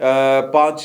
5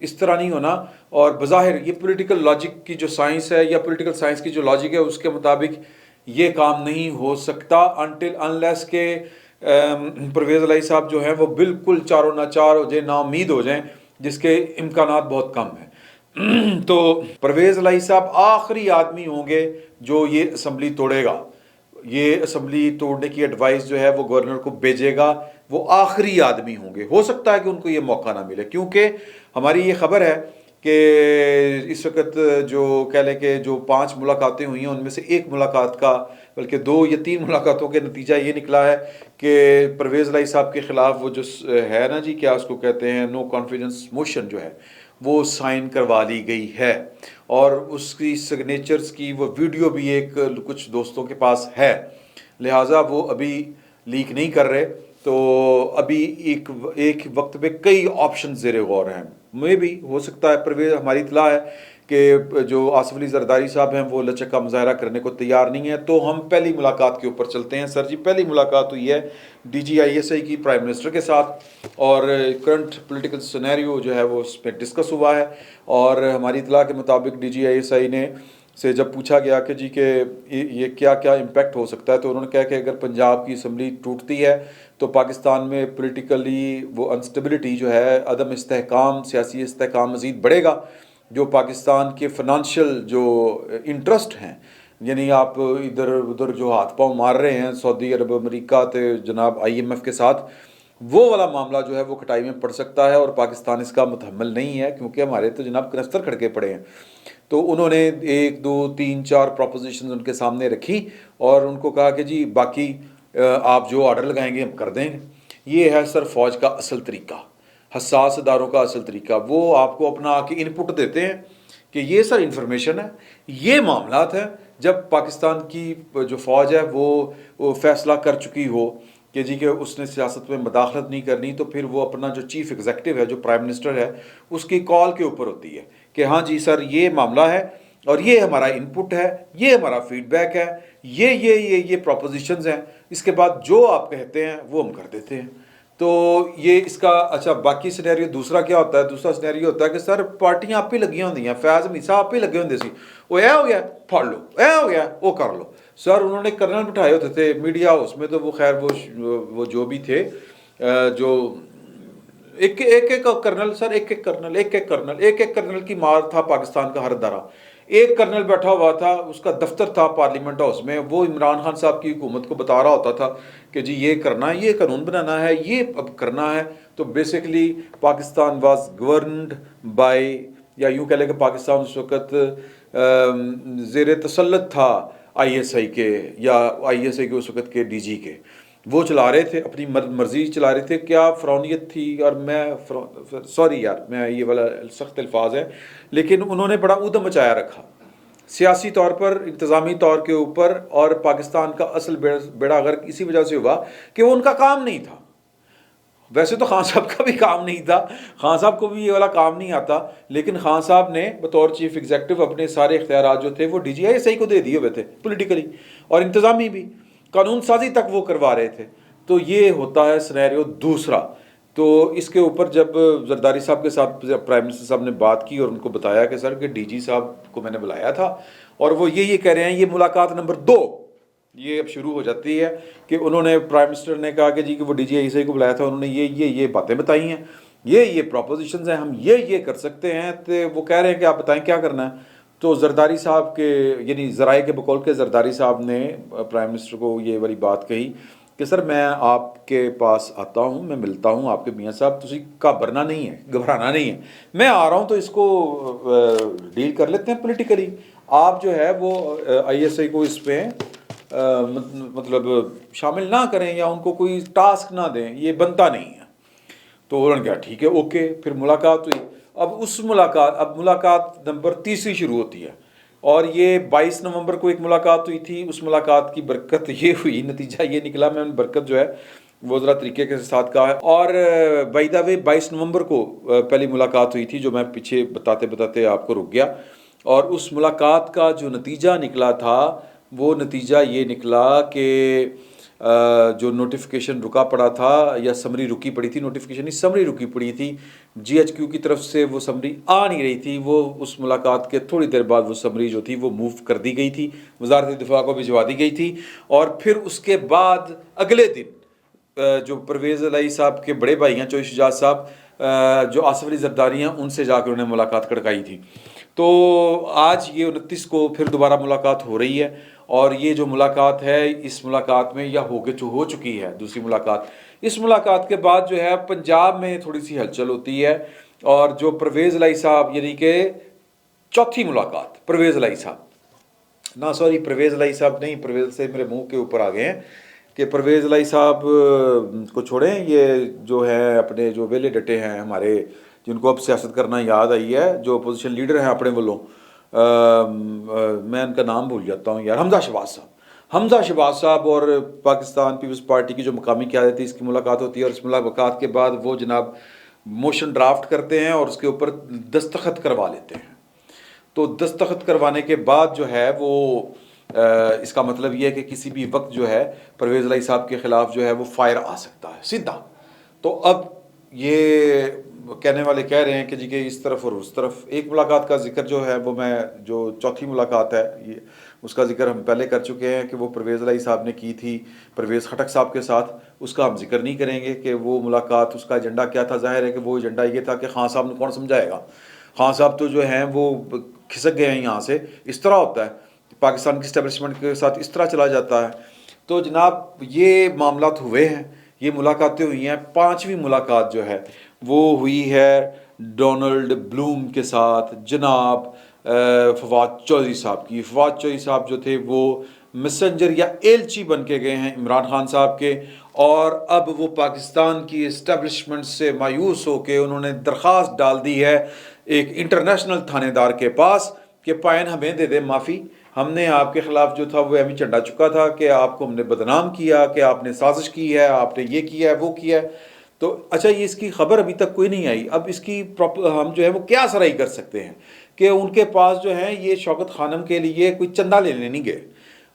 اس طرح نہیں ہونا. اور بظاہر یہ پولیٹیکل لاجک کی جو سائنس ہے یا پولیٹیکل سائنس کی جو لاجک ہے اس کے مطابق یہ کام نہیں ہو سکتا انلیس کہ پرویز الہی صاحب جو ہیں وہ بالکل چاروں ناچار ہو جائیں, نا امید ہو جائیں, جس کے امکانات بہت کم ہیں. تو پرویز الہی صاحب آخری آدمی ہوں گے جو یہ اسمبلی توڑے گا. یہ اسمبلی توڑنے کی ایڈوائس جو ہے وہ گورنر کو بھیجے گا, وہ آخری آدمی ہوں گے. ہو سکتا ہے کہ ان کو یہ موقع نہ ملے, کیونکہ ہماری یہ خبر ہے کہ اس وقت جو کہہ لیں کہ جو 5 ملاقاتیں ہوئی ہیں ان میں سے ایک ملاقات کا بلکہ 2 یا 3 ملاقاتوں کے نتیجہ یہ نکلا ہے کہ پرویز الہی صاحب کے خلاف وہ جو ہے نا جی, کیا اس کو کہتے ہیں, نو کانفیڈنس موشن جو ہے وہ سائن کروا لی گئی ہے. اور اس کی سگنیچرز کی وہ ویڈیو بھی ایک کچھ دوستوں کے پاس ہے, لہٰذا وہ ابھی لیک نہیں کر رہے. تو ابھی ایک وقت پہ کئی آپشن زیر غور ہیں. میں بھی ہو سکتا ہے پرویز, ہماری اطلاع ہے کہ جو آصف علی زرداری صاحب ہیں وہ لچک کا مظاہرہ کرنے کو تیار نہیں ہے. تو ہم پہلی ملاقات کے اوپر چلتے ہیں. سر جی, پہلی ملاقات ہوئی ہے DGISI کی پرائم منسٹر کے ساتھ, اور کرنٹ پولیٹیکل سینیریو جو ہے وہ اس پہ ڈسکس ہوا ہے. اور ہماری اطلاع کے مطابق DGISI نے سے جب پوچھا گیا کہ جی کہ یہ کیا کیا امپیکٹ ہو سکتا ہے, تو انہوں نے کہا کہ اگر پنجاب کی اسمبلی ٹوٹتی ہے تو پاکستان میں پولیٹیکلی وہ انسٹیبلٹی جو ہے, عدم استحکام, سیاسی استحکام مزید بڑھے گا. جو پاکستان کے فنانشل جو انٹرسٹ ہیں, یعنی آپ ادھر ادھر جو ہاتھ پاؤں مار رہے ہیں سعودی عرب, امریکہ تے جناب IMF کے ساتھ, وہ والا معاملہ جو ہے وہ کٹائی میں پڑ سکتا ہے. اور پاکستان اس کا متحمل نہیں ہے, کیونکہ ہمارے تو جناب کنستر کھڑکے پڑے ہیں. تو انہوں نے 1 2 3 4 پروپوزیشنز ان کے سامنے رکھی اور ان کو کہا کہ جی باقی آپ جو آرڈر لگائیں گے ہم کر دیں گے. یہ ہے سر فوج کا اصل طریقہ, حساس اداروں کا اصل طریقہ. وہ آپ کو اپنا آ کے ان پٹ دیتے ہیں کہ یہ سر انفارمیشن ہے, یہ معاملات ہیں. جب پاکستان کی جو فوج ہے وہ فیصلہ کر چکی ہو کہ جی کہ اس نے سیاست میں مداخلت نہیں کرنی, تو پھر وہ اپنا جو چیف ایگزیکٹو ہے, جو پرائم منسٹر ہے, اس کی کال کے اوپر ہوتی ہے کہ ہاں جی سر یہ معاملہ ہے اور یہ ہمارا ان پٹ ہے, یہ ہمارا فیڈ بیک ہے, یہ پروپوزیشنز ہیں, اس کے بعد جو آپ کہتے ہیں وہ ہم کر دیتے ہیں. تو یہ اس کا اچھا باقی سینیریو دوسرا کیا ہوتا ہے. دوسرا سینیریو ہوتا ہے کہ سر پارٹیاں آپ ہی لگی ہوندی ہیں, فیاض حمید صاحب آپ ہی لگے ہوندے سی, وہ اے ہو گیا پھاڑ لو, اے ہو گیا وہ کر لو. سر انہوں نے کرنل بٹھائے ہوتے تھے میڈیا ہاؤس میں, تو وہ خیر وہ جو بھی تھے, جو ایک کرنل سر, ایک کرنل کی مار تھا پاکستان کا ہر ادارہ. ایک کرنل بیٹھا ہوا تھا, اس کا دفتر تھا پارلیمنٹ ہاؤس میں, وہ عمران خان صاحب کی حکومت کو بتا رہا ہوتا تھا کہ جی یہ کرنا ہے, یہ قانون بنانا ہے, یہ اب کرنا ہے. تو basically Pakistan was governed by, یا یوں کہہ لیں کہ پاکستان اس وقت زیر تسلط تھا ISI کے, یا ISI کے اس وقت کے DG کے. وہ چلا رہے تھے, اپنی مرضی چلا رہے تھے. کیا فرونیت تھی, اور میں سوری یار میں یہ والا سخت الفاظ ہے, لیکن انہوں نے بڑا اودم مچایا رکھا سیاسی طور پر, انتظامی طور کے اوپر. اور پاکستان کا اصل بیڑا غرق اسی وجہ سے ہوا کہ وہ ان کا کام نہیں تھا. ویسے تو خان صاحب کا بھی کام نہیں تھا, خان صاحب کو بھی یہ والا کام نہیں آتا, لیکن خان صاحب نے بطور چیف ایگزیکٹو اپنے سارے اختیارات جو تھے وہ DGISI کو دے دیے ہوئے تھے, پولیٹیکلی اور انتظامی بھی, قانون سازی تک وہ کروا رہے تھے. تو یہ ہوتا ہے سینیریو دوسرا. تو اس کے اوپر جب زرداری صاحب کے ساتھ پرائم منسٹر صاحب نے بات کی اور ان کو بتایا کہ سر کہ DG صاحب کو میں نے بلایا تھا, اور وہ یہ کہہ رہے ہیں, یہ ملاقات نمبر 2 یہ اب شروع ہو جاتی ہے کہ انہوں نے پرائم منسٹر نے کہا کہ جی کہ وہ DGISI کو بلایا تھا, انہوں نے یہ باتیں بتائی ہیں, یہ پروپوزیشنز ہیں, ہم یہ کر سکتے ہیں. تو وہ کہہ رہے ہیں کہ آپ بتائیں کیا کرنا ہے. تو زرداری صاحب کے, یعنی ذرائع کے بقول کے زرداری صاحب نے پرائم منسٹر کو یہ والی بات کہی کہ سر میں آپ کے پاس آتا ہوں, میں ملتا ہوں آپ کے میاں صاحب, تسی گھبرانا نہیں ہے, گھبرانا نہیں ہے, میں آ رہا ہوں تو اس کو ڈیل کر لیتے ہیں پولیٹیکلی. آپ جو ہے وہ ISI کو اس پہ مطلب شامل نہ کریں یا ان کو کوئی ٹاسک نہ دیں, یہ بنتا نہیں ہے. تو انہوں نے کہا ٹھیک ہے اوکے. پھر ملاقات ہوئی. اب ملاقات نمبر 3 شروع ہوتی ہے, اور یہ 22 نومبر کو ایک ملاقات ہوئی تھی. اس ملاقات کی برکت یہ ہوئی, نتیجہ یہ نکلا, میں برکت جو ہے وہ ذرا طریقے کے ساتھ کہا ہے. اور بائی دا وے 22 نومبر کو پہلی ملاقات ہوئی تھی, جو میں پیچھے بتاتے آپ کو رک گیا. اور اس ملاقات کا جو نتیجہ نکلا تھا وہ نتیجہ یہ نکلا کہ جو نوٹیفیکیشن رکا پڑا تھا یا سمری رکی پڑی تھی، نوٹیفیکیشن نہیں سمری رکی پڑی تھی، جی ایچ کیو کی طرف سے وہ سمری آ نہیں رہی تھی، وہ اس ملاقات کے تھوڑی دیر بعد وہ سمری جو تھی وہ موو کر دی گئی تھی، وزارت دفاع کو بھجوا دی گئی تھی، اور پھر اس کے بعد اگلے دن جو پرویز الہی صاحب کے بڑے بھائی ہیں چوہی شجاعت صاحب، جو آصف علی زرداری ہیں، ان سے جا کے انہوں نے ملاقات کڑکائی تھی۔ تو آج یہ 29 کو پھر دوبارہ ملاقات ہو رہی ہے، اور یہ جو ملاقات ہے اس ملاقات میں یا ہو چکی ہے دوسری ملاقات، اس ملاقات کے بعد جو ہے پنجاب میں تھوڑی سی ہلچل ہوتی ہے، اور جو پرویز الہی صاحب یعنی کہ چوتھی ملاقات پرویز الہی صاحب پرویز الہی صاحب نہیں، پرویز سے میرے منہ کے اوپر آ گئے ہیں کہ پرویز الہی صاحب کو چھوڑیں، یہ جو ہے اپنے جو ویلے ڈٹے ہیں ہمارے، جن کو اب سیاست کرنا یاد آئی ہے، جو اپوزیشن لیڈر ہیں اپنے والوں، میں ان کا نام بھول جاتا ہوں یار، حمزہ شہباز صاحب اور پاکستان پیپلز پارٹی کی جو مقامی قیادت ہے، اس کی ملاقات ہوتی ہے، اور اس ملاقات کے بعد وہ جناب موشن ڈرافٹ کرتے ہیں اور اس کے اوپر دستخط کروا لیتے ہیں۔ تو دستخط کروانے کے بعد جو ہے وہ اس کا مطلب یہ ہے کہ کسی بھی وقت جو ہے پرویز الہی صاحب کے خلاف جو ہے وہ فائر آ سکتا ہے سیدھا۔ تو اب یہ کہنے والے کہہ رہے ہیں کہ جی کہ اس طرف اور اس طرف، ایک ملاقات کا ذکر جو ہے وہ میں جو چوتھی ملاقات ہے یہ اس کا ذکر ہم پہلے کر چکے ہیں کہ وہ پرویز الہی صاحب نے کی تھی پرویز خٹک صاحب کے ساتھ، اس کا ہم ذکر نہیں کریں گے کہ وہ ملاقات اس کا ایجنڈا کیا تھا۔ ظاہر ہے کہ وہ ایجنڈا یہ تھا کہ خان صاحب نے کون سمجھائے گا، خان صاحب تو جو ہیں وہ کھسک گئے ہیں یہاں سے، اس طرح ہوتا ہے پاکستان کی اسٹیبلشمنٹ کے ساتھ، اس طرح چلا جاتا ہے۔ تو جناب یہ معاملات ہوئے ہیں، یہ ملاقاتیں ہوئی ہیں۔ پانچویں ملاقات جو ہے وہ ہوئی ہے ڈونلڈ بلوم کے ساتھ جناب فواد چودھری صاحب کی۔ فواد چودھری صاحب جو تھے وہ میسنجر یا ایلچی بن کے گئے ہیں عمران خان صاحب کے، اور اب وہ پاکستان کی اسٹیبلشمنٹ سے مایوس ہو کے انہوں نے درخواست ڈال دی ہے ایک انٹرنیشنل تھانے دار کے پاس کہ پائن ہمیں دے دے معافی، ہم نے آپ کے خلاف جو تھا وہ اہم چنڈا چکا تھا کہ آپ کو ہم نے بدنام کیا، کہ آپ نے سازش کی ہے، آپ نے یہ کیا ہے وہ کیا ہے۔ تو اچھا یہ اس کی خبر ابھی تک کوئی نہیں آئی، اب اس کی ہم جو ہے وہ کیا سرائی کر سکتے ہیں کہ ان کے پاس جو ہے یہ شوکت خانم کے لیے کوئی چندہ لینے نہیں گئے،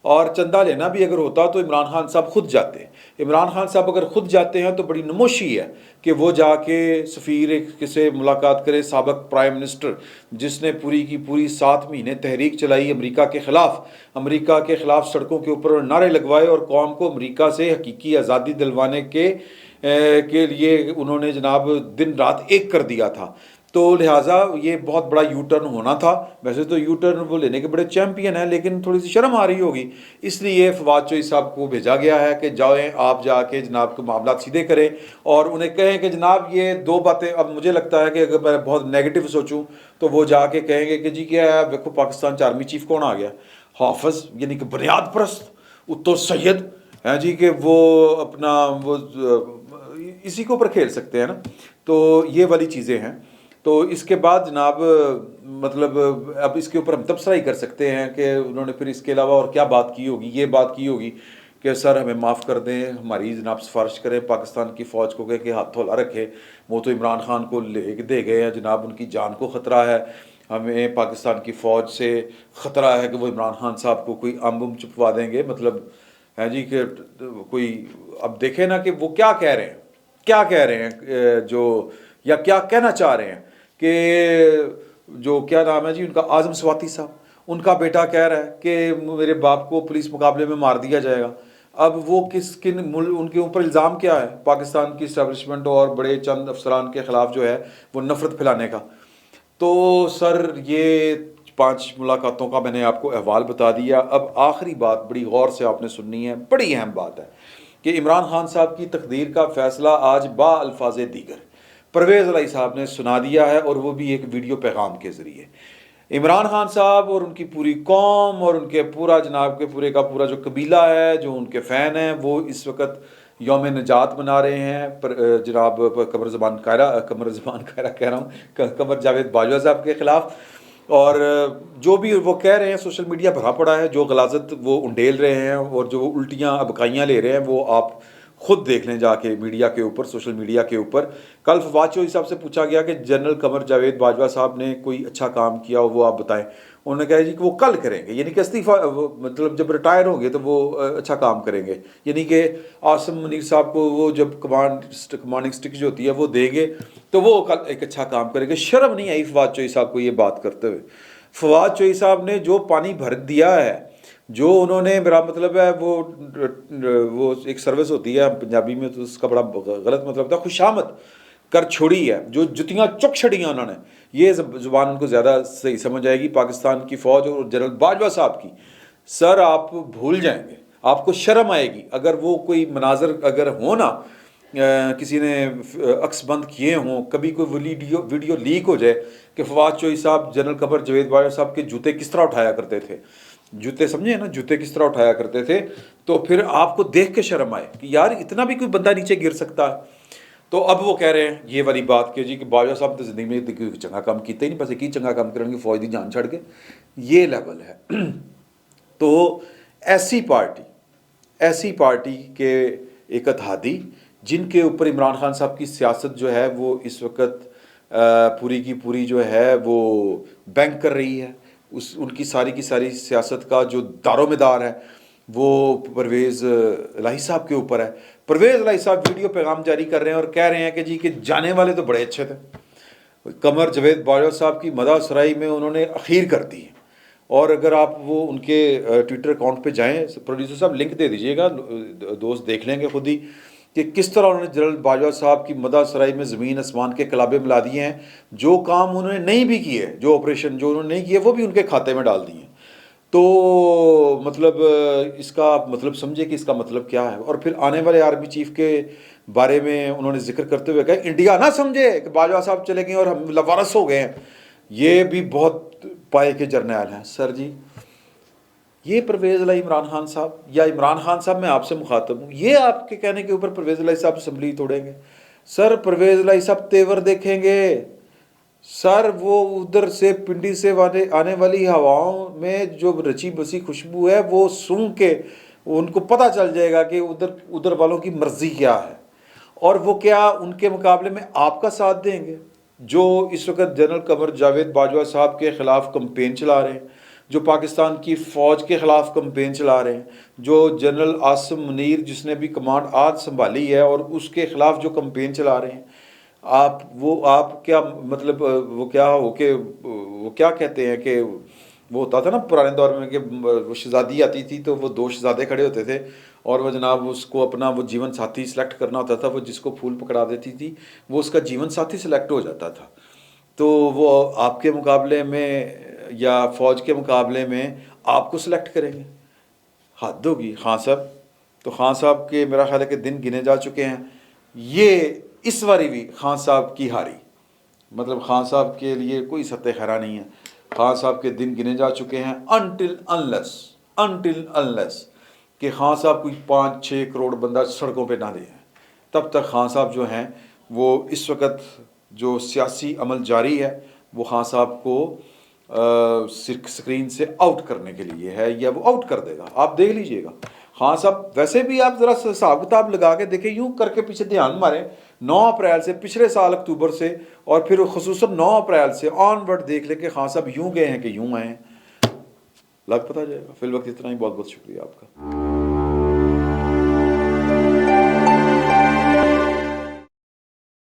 اور چندہ لینا بھی اگر ہوتا تو عمران خان صاحب خود جاتے۔ عمران خان صاحب اگر خود جاتے ہیں تو بڑی نموشی ہے کہ وہ جا کے سفیر سے ملاقات کرے، سابق پرائم منسٹر جس نے پوری کی پوری 7 مہینے تحریک چلائی امریکہ کے خلاف سڑکوں کے اوپر نعرے لگوائے، اور قوم کو امریکہ سے حقیقی آزادی دلوانے کے لیے انہوں نے جناب دن رات ایک کر دیا تھا۔ تو لہٰذا یہ بہت بڑا یو ٹرن ہونا تھا، ویسے تو یو ٹرن وہ لینے کے بڑے چیمپئن ہیں، لیکن تھوڑی سی شرم آ رہی ہوگی، اس لیے فواد چودھری صاحب کو بھیجا گیا ہے کہ جائیں آپ جا کے جناب کو معاملات سیدھے کریں، اور انہیں کہیں کہ جناب یہ 2 باتیں، اب مجھے لگتا ہے کہ اگر میں بہت نیگیٹو سوچوں تو وہ جا کے کہیں گے کہ جی کیا ہے دیکھو پاکستان کا آرمی چیف کون آ گیا، حافظ یعنی کہ بنیاد پرست اتو سید ہیں جی، کہ وہ اپنا وہ اسی کے اوپر کھیل سکتے ہیں نا۔ تو یہ والی چیزیں ہیں۔ تو اس کے بعد جناب مطلب اب اس کے اوپر ہم تبصرہ ہی کر سکتے ہیں کہ انہوں نے پھر اس کے علاوہ اور کیا بات کی ہوگی، یہ بات کی ہوگی کہ سر ہمیں معاف کر دیں، ہماری جناب سفارش کریں پاکستان کی فوج کو کہ ہاتھ تھولا رکھے، وہ تو عمران خان کو لے دے گئے ہیں جناب، ان کی جان کو خطرہ ہے، ہمیں پاکستان کی فوج سے خطرہ ہے کہ وہ عمران خان صاحب کو کوئی امب چپوا دیں گے، مطلب ہے جی کہ کوئی، اب دیکھیں نا کہ وہ کیا کہہ رہے ہیں جو، یا کیا کہنا چاہ رہے ہیں کہ جو کیا نام ہے جی ان کا، اعظم سواتی صاحب، ان کا بیٹا کہہ رہا ہے کہ میرے باپ کو پولیس مقابلے میں مار دیا جائے گا۔ اب وہ ان کے اوپر الزام کیا ہے پاکستان کی اسٹیبلشمنٹ اور بڑے چند افسران کے خلاف جو ہے وہ نفرت پھیلانے کا۔ تو سر یہ 5 ملاقاتوں کا میں نے آپ کو احوال بتا دیا۔ اب آخری بات بڑی غور سے آپ نے سننی ہے، بڑی اہم بات ہے کہ عمران خان صاحب کی تقدیر کا فیصلہ آج با الفاظ دیگر پرویز الہی صاحب نے سنا دیا ہے، اور وہ بھی ایک ویڈیو پیغام کے ذریعے۔ عمران خان صاحب اور ان کی پوری قوم اور ان کے پورا جناب کے پورے کا پورا جو قبیلہ ہے، جو ان کے فین ہیں، وہ اس وقت یوم نجات منا رہے ہیں جناب قمر زمان کہہ رہا ہوں قمر جاوید باجوہ صاحب کے خلاف، اور جو بھی وہ کہہ رہے ہیں سوشل میڈیا بھرا پڑا ہے، جو غلاظت وہ انڈیل رہے ہیں اور جو الٹیاں ابکائیاں لے رہے ہیں وہ آپ خود دیکھ لیں جا کے میڈیا کے اوپر، سوشل میڈیا کے اوپر۔ کل فواد چوہدری صاحب سے پوچھا گیا کہ جنرل قمر جاوید باجوہ صاحب نے کوئی اچھا کام کیا ہو وہ آپ بتائیں، انہوں نے کہا جی کہ وہ کل کریں گے، یعنی کہ استعفیٰ مطلب جب ریٹائر ہوں گے تو وہ اچھا کام کریں گے، یعنی کہ عاصم منیر صاحب کو وہ جب کمانڈنگ سٹک جو ہوتی ہے وہ دیں گے تو وہ کل ایک اچھا کام کریں گے۔ شرم نہیں آئی فواد چوہدری صاحب کو یہ بات کرتے ہوئے؟ فواد چوہدری صاحب نے جو پانی بھر دیا ہے، جو انہوں نے، میرا مطلب ہے وہ ایک سروس ہوتی ہے پنجابی میں تو اس کا بڑا غلط مطلب تھا، خوشامد کر چھوڑی ہے، جو جتیاں چک چھڑیاں انہوں نے، یہ زبان ان کو زیادہ صحیح سمجھ آئے گی، پاکستان کی فوج اور جنرل باجوہ صاحب کی۔ سر آپ بھول جائیں گے، آپ کو شرم آئے گی اگر وہ کوئی مناظر اگر ہو نا، کسی نے عکس بند کیے ہوں، کبھی کوئی ویڈیو لیک ہو جائے کہ فواد چوہدری صاحب جنرل قمر جاوید باجوہ صاحب کے جوتے کس طرح اٹھایا کرتے تھے، جوتے سمجھے نا، جوتے کس طرح اٹھایا کرتے تھے، تو پھر آپ کو دیکھ کے شرم آئے کہ یار اتنا بھی کوئی بندہ نیچے گر سکتا ہے۔ تو اب وہ کہہ رہے ہیں یہ والی بات کہ جی کہ باجوہ صاحب تو زندگی میں کوئی چنگا کام کیتا ہی نہیں، بس ایک ہی چنگا کام کریں گے فوج دی جان چھڑ کے، یہ لیول ہے۔ تو ایسی پارٹی کے ایک اتحادی جن کے اوپر عمران خان صاحب کی سیاست جو ہے وہ اس وقت پوری کی پوری جو ہے وہ بینک کر رہی ہے، ان کی ساری سیاست کا جو دار و مدار ہے وہ پرویز الہی صاحب کے اوپر ہے۔ پرویز الہی صاحب ویڈیو پیغام جاری کر رہے ہیں اور کہہ رہے ہیں کہ جی کہ جانے والے تو بڑے اچھے تھے، قمر جاوید باجوہ صاحب کی مدح سرائی میں انہوں نے اخیر کر دی ہے۔ اور اگر آپ وہ ان کے ٹویٹر اکاؤنٹ پہ جائیں، پروڈیوسر صاحب لنک دے دیجئے گا، دوست دیکھ لیں گے خود ہی کہ کس طرح انہوں نے جنرل باجوہ صاحب کی مدح سرائی میں زمین آسمان کے کلابے ملا دیے ہیں، جو کام انہوں نے نہیں بھی کیے، جو آپریشن جو انہوں نے نہیں کیے وہ بھی ان کے کھاتے میں ڈال دیے ہیں۔ تو مطلب اس کا مطلب سمجھے کہ اس کا مطلب کیا ہے۔ اور پھر آنے والے آرمی چیف کے بارے میں انہوں نے ذکر کرتے ہوئے کہا انڈیا نہ سمجھے کہ باجوہ صاحب چلے گئے اور ہم لوارث ہو گئے ہیں، یہ بھی بہت پائے کے جرنیل ہیں۔ سر جی یہ پرویز الہی عمران خان صاحب، یا عمران خان صاحب میں آپ سے مخاطب ہوں، یہ آپ کے کہنے کے اوپر پرویز الہی صاحب اسمبلی توڑیں گے؟ سر پرویز الہی صاحب تیور دیکھیں گے، سر وہ ادھر سے پنڈی سے آنے والی ہواؤں میں جو رچی بسی خوشبو ہے وہ سونگھ کے ان کو پتہ چل جائے گا کہ ادھر والوں کی مرضی کیا ہے، اور وہ کیا ان کے مقابلے میں آپ کا ساتھ دیں گے جو اس وقت جنرل قمر جاوید باجوہ صاحب کے خلاف کمپین چلا رہے ہیں، جو پاکستان کی فوج کے خلاف کمپین چلا رہے ہیں، جو جنرل عاصم منیر جس نے بھی کمانڈ آج سنبھالی ہے اور اس کے خلاف جو کمپین چلا رہے ہیں، آپ کیا مطلب وہ کیا کہتے ہیں کہ وہ ہوتا تھا نا پرانے دور میں کہ وہ شہزادی آتی تھی تو وہ دو شہزادے کھڑے ہوتے تھے اور وہ جناب اس کو اپنا وہ جیون ساتھی سلیکٹ کرنا ہوتا تھا، وہ جس کو پھول پکڑا دیتی تھی وہ اس کا جیون ساتھی سلیکٹ ہو جاتا تھا۔ تو وہ آپ کے مقابلے میں یا فوج کے مقابلے میں آپ کو سلیکٹ کریں گے؟ حد ہوگی خان صاحب۔ تو خان صاحب کے میرا خیال ہے کہ دن گنے جا چکے ہیں، یہ اس باری بھی خان صاحب کی ہاری، مطلب خان صاحب کے لیے کوئی سطح خیرہ نہیں ہے، خان صاحب کے دن گنے جا چکے ہیں انٹل انلیس کہ خان صاحب کوئی 5-6 کروڑ بندہ سڑکوں پہ نہ دے ہیں، تب تک خان صاحب جو ہیں وہ اس وقت جو سیاسی عمل جاری ہے وہ خان صاحب کو سکرین سے آؤٹ کرنے کے لیے ہے، یا وہ آؤٹ کر دے گا، آپ دیکھ لیجئے گا۔ خان صاحب ویسے بھی آپ ذرا حساب کتاب لگا کے دیکھیں، یوں کر کے پیچھے دھیان ماریں 9 اپریل سے، پچھلے سال اکتوبر سے اور پھر خصوصاً 9 اپریل سے آن ورڈ دیکھ لیں کہ خان صاحب یوں گئے ہیں کہ یوں آئے ہیں، لگ پتہ جائے گا۔ فی الوقت اتنا ہی، بہت بہت شکریہ آپ کا۔